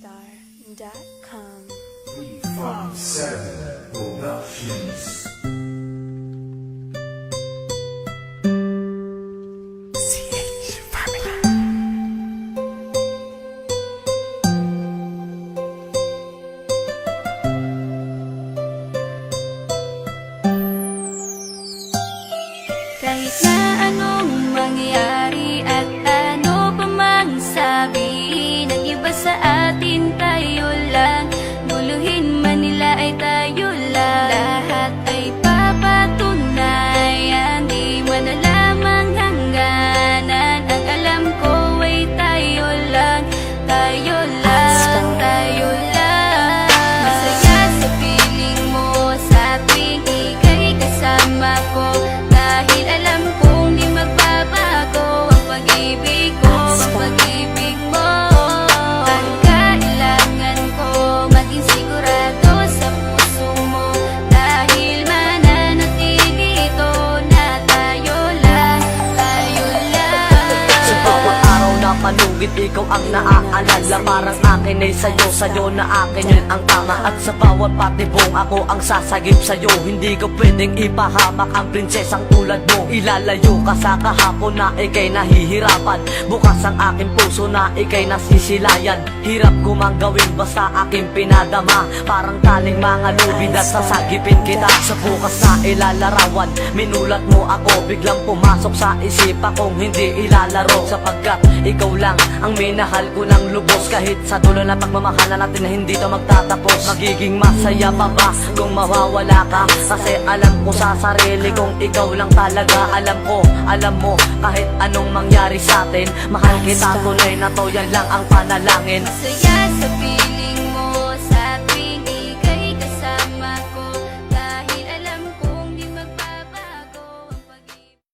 Star.com. 357 Productions. Kahit na anong mangyari at ano pa mang sabihin ng iba sa atin, tayo lang. Luluhin man nila ay tayo lang. Lahat ay papatunayan, di man alamang hangganan. Ang alam ko ay tayo lang, tayo lang, tayo lang. Masaya sa piling mo sa tuwing ika'y kasama ko, dahil alam kong di magbabago ang pag-ibig ko, ang pag-ibig mo. Ang kailangan ko maging sigurado sa puso mo, dahil mananatili ito na tayo lang, tayo lang. Sa bawat araw na panugid, ikaw ang naaalala. Parang akin ay sa'yo, sa'yo na akin yun ang tama. At sa bawat patibong ako ang sasagip sa'yo. Hindi ko pwedeng ipahamak ang prinsesang tulad mo. Ilalayo ka sa kahapon na ikay nahihirapan. Bukas ang aking puso na ikay nasisilayan. Hirap ko mang gawin basta aking pinadama. Parang taling mga lubid at sasagipin kita. Sa bukas na ilalarawan, minulat mo ako. Biglang pumasok sa isipa kong hindi ilalaro. Sapagkat ikaw lang ang minahal ko ng lubos. Kahit sa dulo na pagmamahalan natin na hindi to magtatapos. Magiging masaya pa ba kung mawawala ka? Kasi alam ko sa sarili kong ikaw lang talaga. Alam ko, alam mo, kahit anong mangyari sa atin, mahal kita tunay na to, yan lang ang panalangin. Masaya sa piling